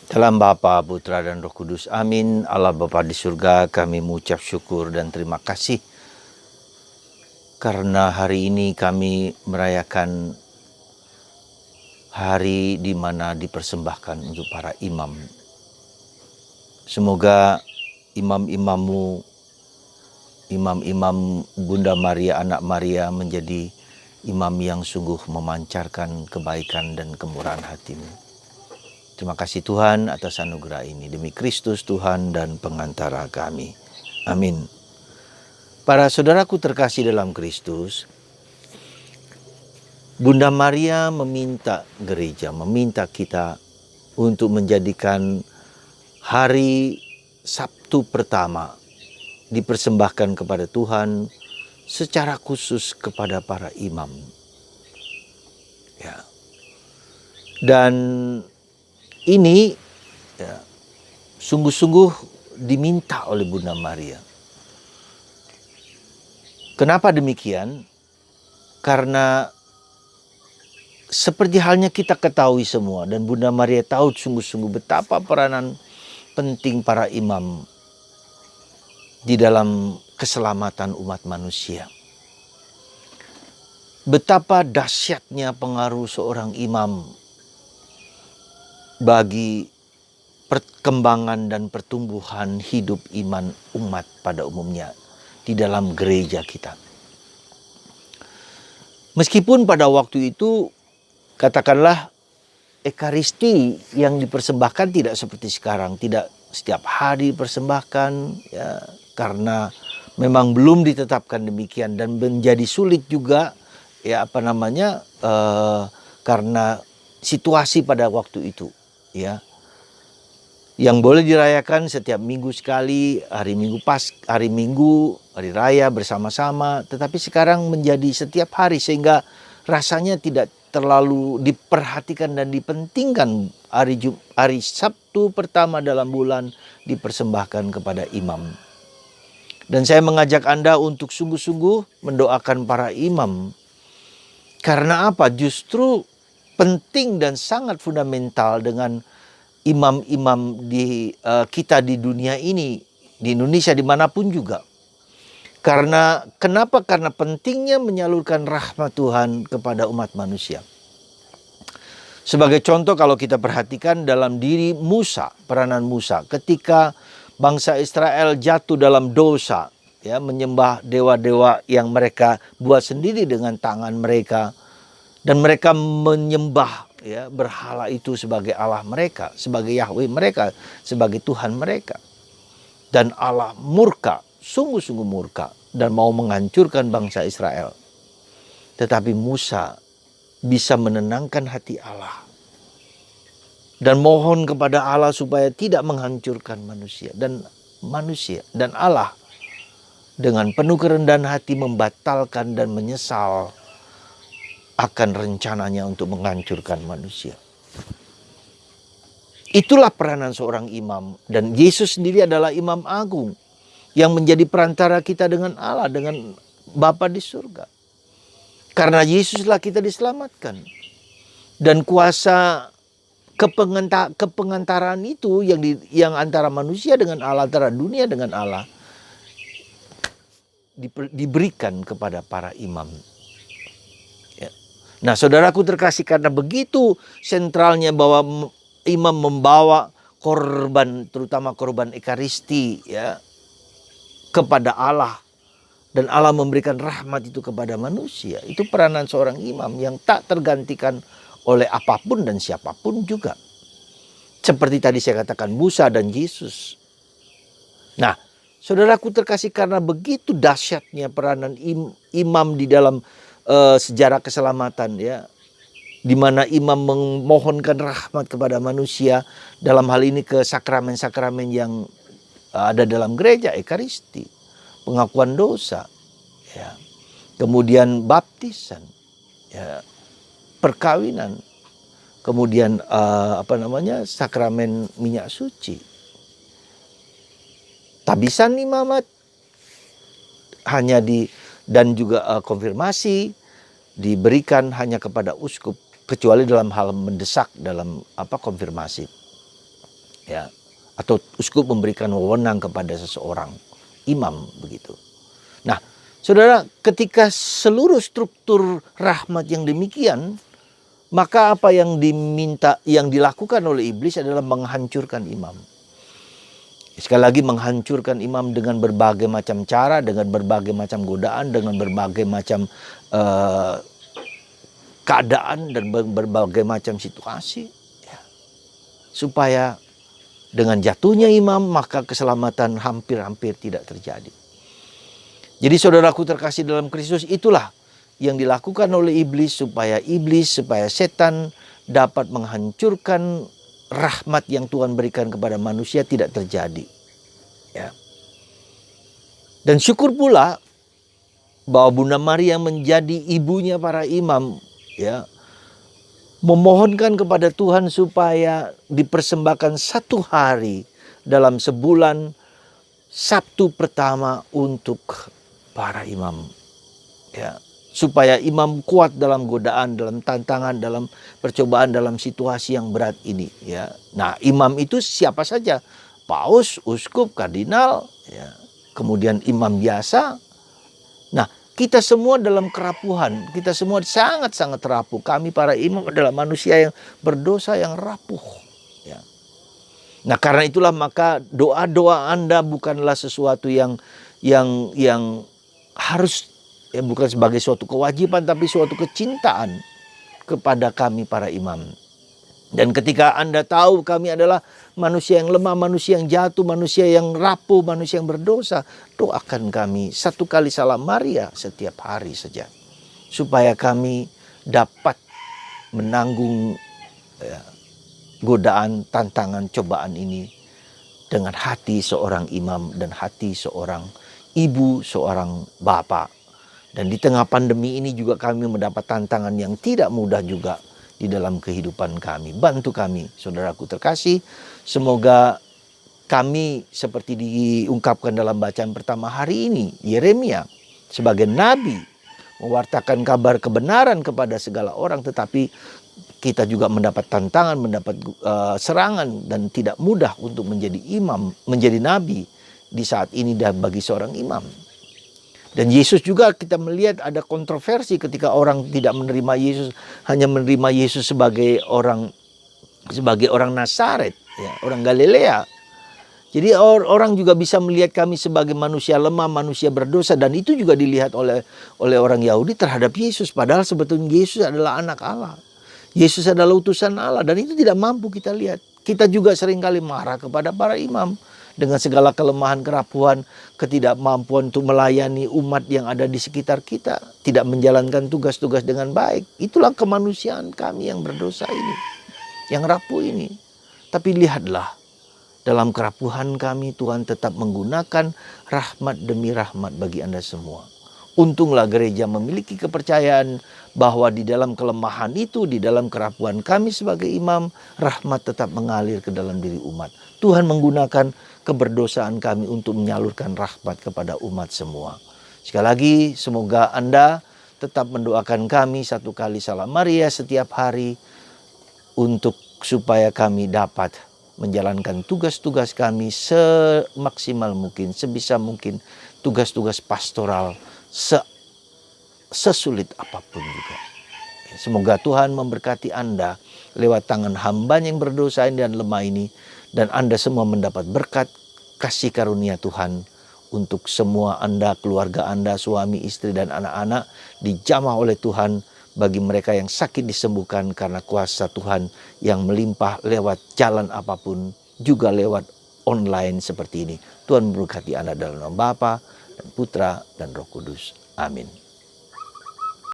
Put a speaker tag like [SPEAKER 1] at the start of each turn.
[SPEAKER 1] Dalam Bapa, Putra, dan Roh Kudus. Amin. Allah Bapa di surga, kami mengucap syukur dan terima kasih karena hari ini kami merayakan hari di mana dipersembahkan untuk para imam. Semoga imam-imammu, imam-imam Bunda Maria, Anak Maria menjadi imam yang sungguh memancarkan kebaikan dan kemurahan hatimu. Terima kasih Tuhan atas anugerah ini. Demi Kristus Tuhan dan pengantara kami. Amin. Para saudaraku terkasih dalam Kristus, Bunda Maria meminta gereja, meminta kita untuk menjadikan hari Sabtu pertama dipersembahkan kepada Tuhan secara khusus kepada para imam. Ya. Dan ini sungguh-sungguh diminta oleh Bunda Maria. Kenapa demikian? Karena seperti halnya kita ketahui semua dan Bunda Maria tahu sungguh-sungguh betapa peranan penting para imam di dalam keselamatan umat manusia. Betapa dahsyatnya pengaruh seorang imam bagi perkembangan dan pertumbuhan hidup iman umat pada umumnya di dalam gereja kita. Meskipun pada waktu itu katakanlah Ekaristi yang dipersembahkan tidak seperti sekarang, tidak setiap hari dipersembahkan ya, karena memang belum ditetapkan demikian dan menjadi sulit juga ya karena situasi pada waktu itu ya. Yang boleh dirayakan setiap minggu sekali, hari Minggu, hari raya bersama-sama. Tetapi sekarang menjadi setiap hari sehingga rasanya tidak terlalu diperhatikan dan dipentingkan hari Sabtu pertama dalam bulan dipersembahkan kepada imam. Dan saya mengajak Anda untuk sungguh-sungguh mendoakan para imam. Karena apa? Justru penting dan sangat fundamental dengan imam-imam kita di dunia ini, di Indonesia dimanapun juga. Kenapa? Karena pentingnya menyalurkan rahmat Tuhan kepada umat manusia. Sebagai contoh kalau kita perhatikan dalam diri Musa, peranan Musa ketika bangsa Israel jatuh dalam dosa, ya, menyembah dewa-dewa yang mereka buat sendiri dengan tangan mereka, dan mereka menyembah ya berhala itu sebagai Allah mereka, sebagai Yahweh mereka, sebagai Tuhan mereka. Dan Allah murka, sungguh-sungguh murka dan mau menghancurkan bangsa Israel. Tetapi Musa bisa menenangkan hati Allah dan mohon kepada Allah supaya tidak menghancurkan manusia dan Allah dengan penuh kerendahan hati membatalkan dan menyesal akan rencananya untuk menghancurkan manusia. Itulah peranan seorang imam. Dan Yesus sendiri adalah imam agung yang menjadi perantara kita dengan Allah, dengan Bapa di surga. Karena Yesuslah kita diselamatkan. Dan kuasa kepengantaraan itu yang antara manusia dengan Allah, antara dunia dengan Allah, diberikan kepada para imam. Nah, saudaraku terkasih, karena begitu sentralnya bahwa imam membawa korban, terutama korban Ekaristi ya, kepada Allah, dan Allah memberikan rahmat itu kepada manusia. Itu peranan seorang imam yang tak tergantikan oleh apapun dan siapapun juga. Seperti tadi saya katakan Musa dan Yesus. Nah, saudaraku terkasih, karena begitu dahsyatnya peranan imam di dalam sejarah keselamatan ya, di mana imam memohonkan rahmat kepada manusia, dalam hal ini ke sakramen-sakramen yang ada dalam gereja, Ekaristi, pengakuan dosa, ya, kemudian baptisan, ya, perkawinan, kemudian sakramen minyak suci, tabisan imamat, dan juga konfirmasi diberikan hanya kepada uskup, kecuali dalam hal mendesak dalam konfirmasi. ya, atau uskup memberikan wewenang kepada seseorang imam begitu. Nah, saudara, ketika seluruh struktur rahmat yang demikian, maka apa yang dilakukan oleh iblis adalah menghancurkan imam. Sekali lagi, menghancurkan imam dengan berbagai macam cara, dengan berbagai macam godaan, dengan berbagai macam keadaan dan berbagai macam situasi, ya. Supaya dengan jatuhnya imam, maka keselamatan hampir-hampir tidak terjadi. Jadi saudaraku terkasih dalam Kristus, itulah yang dilakukan oleh iblis supaya setan dapat menghancurkan rahmat yang Tuhan berikan kepada manusia tidak terjadi. Ya. Dan syukur pula bahwa Bunda Maria menjadi ibunya para imam, ya, memohonkan kepada Tuhan supaya dipersembahkan 1 hari dalam sebulan, Sabtu pertama untuk para imam, ya, supaya imam kuat dalam godaan, dalam tantangan, dalam percobaan, dalam situasi yang berat ini, ya. Nah, imam itu siapa saja? Paus, uskup, kardinal, ya. Kemudian imam biasa. Nah, kita semua dalam kerapuhan, kita semua sangat-sangat rapuh. Kami para imam adalah manusia yang berdosa, yang rapuh, ya. Nah, karena itulah maka doa-doa Anda bukanlah sesuatu yang harus, ya, bukan sebagai suatu kewajiban, tapi suatu kecintaan kepada kami para imam. Dan ketika Anda tahu kami adalah manusia yang lemah, manusia yang jatuh, manusia yang rapuh, manusia yang berdosa, doakan kami 1 kali salam Maria setiap hari saja, supaya kami dapat menanggung, ya, godaan, tantangan, cobaan ini dengan hati seorang imam dan hati seorang ibu, seorang bapak. Dan di tengah pandemi ini juga kami mendapat tantangan yang tidak mudah juga di dalam kehidupan kami. Bantu kami, saudaraku terkasih. Semoga kami seperti diungkapkan dalam bacaan pertama hari ini, Yeremia sebagai nabi mewartakan kabar kebenaran kepada segala orang, tetapi kita juga mendapat tantangan, mendapat serangan, dan tidak mudah untuk menjadi imam, menjadi nabi di saat ini dan bagi seorang imam. Dan Yesus juga kita melihat ada kontroversi ketika orang tidak menerima Yesus, hanya menerima Yesus sebagai orang Nazaret, ya, orang Galilea. Jadi orang juga bisa melihat kami sebagai manusia lemah, manusia berdosa, dan itu juga dilihat oleh orang Yahudi terhadap Yesus, padahal sebetulnya Yesus adalah anak Allah. Yesus adalah utusan Allah, dan itu tidak mampu kita lihat. Kita juga seringkali marah kepada para imam dengan segala kelemahan, kerapuhan, ketidakmampuan untuk melayani umat yang ada di sekitar kita, tidak menjalankan tugas-tugas dengan baik. Itulah kemanusiaan kami yang berdosa ini, yang rapuh ini. Tapi lihatlah, dalam kerapuhan kami Tuhan tetap menggunakan rahmat demi rahmat bagi Anda semua. Untunglah gereja memiliki kepercayaan bahwa di dalam kelemahan itu, di dalam kerapuhan kami sebagai imam, rahmat tetap mengalir ke dalam diri umat. Tuhan menggunakan keberdosaan kami untuk menyalurkan rahmat kepada umat semua. Sekali lagi, semoga Anda tetap mendoakan kami 1 kali salam Maria setiap hari untuk supaya kami dapat menjalankan tugas-tugas kami semaksimal mungkin, sebisa mungkin, tugas-tugas pastoral sesulit apapun juga. Semoga Tuhan memberkati Anda lewat tangan hamba-Nya yang berdosa dan lemah ini, dan Anda semua mendapat berkat kasih karunia Tuhan untuk semua Anda, keluarga Anda, suami, istri, dan anak-anak dijamah oleh Tuhan. Bagi mereka yang sakit disembuhkan karena kuasa Tuhan yang melimpah lewat jalan apapun, juga lewat online seperti ini. Tuhan memberkati Anda dalam nama Bapa dan Putra dan Roh Kudus. Amin.